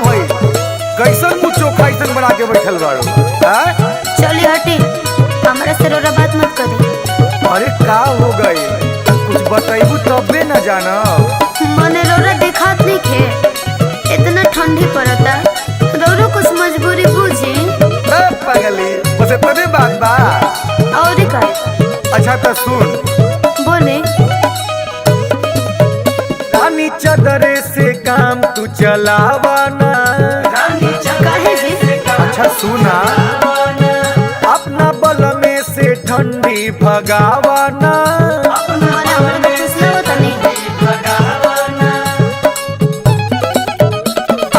भाई कैसन मुँह चोखा ऐसन बना के बैठल बाड़ो? चली हटी, हमारा से रोरा बात मत करी। अरे का हो गई, कुछ बताइबू तबे न जाना। मने रोरा दिखात नहीं खे, इतना ठंडी पड़ता, रोरो कुछ मजबूरी बुझी। पागली बस इतने बात बा। और का? अच्छा तो सुन, बोले। रानी चदरे से काम तू चलावाना। काहे जी? अच्छा सुना, अपना बल में से ठंडी भगावाना। मने हमरा तो कुछ ना होता नहीं।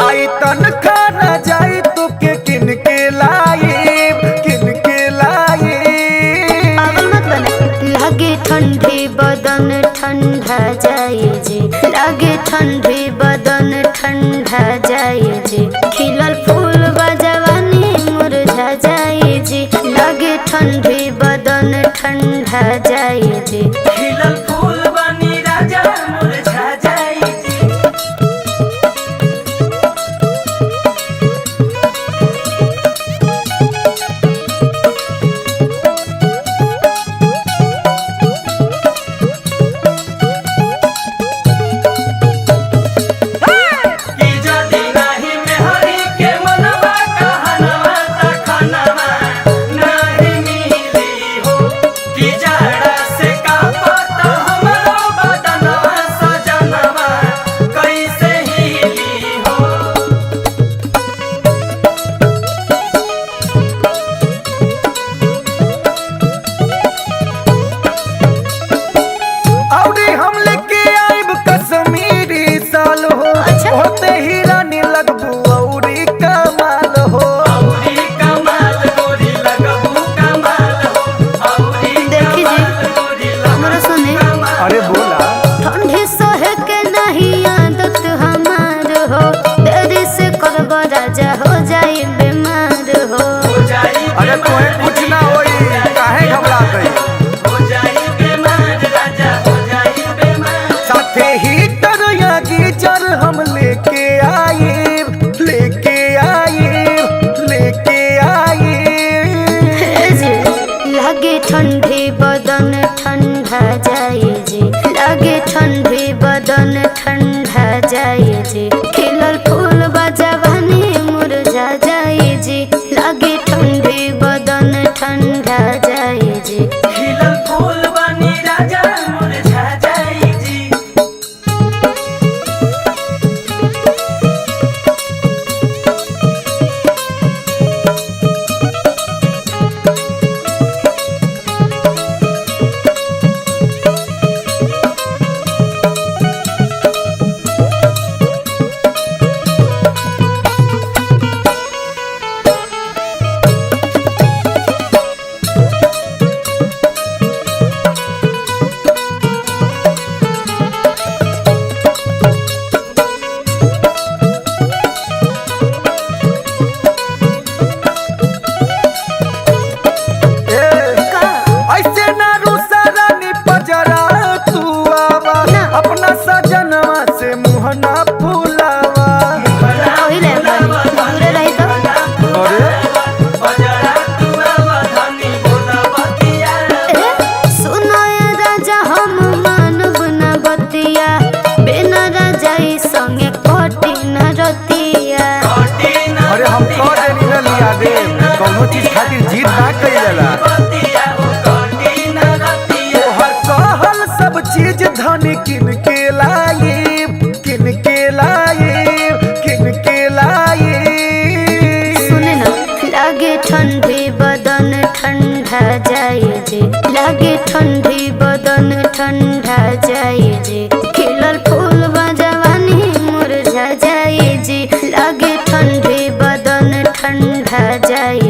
आई तनखा न जाई तो के किन के लाई, किन के लाई। पागल मत बने। लागे ठंडी बदन ठंडा जाए जी, लागे ठंडी बदन ठंडा जाए जी, खिलल फूल बजवानी मुरझा जाए जी, लागे ठंडी बदन ठंडा जाए जी, खिलल फूल बनी राजा मुरझा जाई जी। की जदी नाही मेहरी के मनवा कहनवा त खनवा नाही मिली हो, की जड़ा से का पता हमरो बदनवा सजनवा कैसे हिली हो। औरी हम लेके आइब कश्मीरी साल हो। अच्छा। होते ही रानी लगबू औरी कमाल हो। औरी कमाल गोरी लगबू कमाल हो, औरी देखी जी, कमाल गोरी हमरा सुने। अरे बोला। ठंडी सहे के नहीं आदत हमार हो, देरी से करब राजा हो जाई बीमार हो। हो जाई अरे तोहे कुछ ना होई, काहे घबरा गई? हो जाई बीमार राजा हो जाई बीमार। साथे हीटर या गीजर हम लेके आइब, लेके आइब, लेके आइब। हे जी, लागे ठंडी बदन ठंडा जाए जी, लागे ठंडी बदन ठंडा जाए जी, खिलल फूल बजवानी मुरझा जाए जी, लागे ठंडी बदन ठंडा जाए जी। खिलल फूल बनी राजा मुरझा जाई जी। ऐसे ना रूसा रानी पजरा तू आवा, अपना सजनवा से मुँह ना फुलावा। ओही ले बानी, दूरे रही तो। अरे बजरा तू अवधानी बोला बतिया। सुनो ये राजा हम मानव न बतिया, बिना राजा ई संगे कोटी न रतिया। अरे हम कह देनी ना लिया दे, कौनो चीज खातिर जीत ना कइला। बतिया ओ कटी न रतिया। तोहर कहल सब चीज धन किन के लाइब, किन के लाइब, किन के लाइब। सुने ना, लागे ठंडी बदन ठंडा जाए जी, लागे ठंडी बदन ठंडा जाए जी, खिलल फूल बजवानी मुरझा जाए जी, लागे ठंडी बदन ठंडा जाए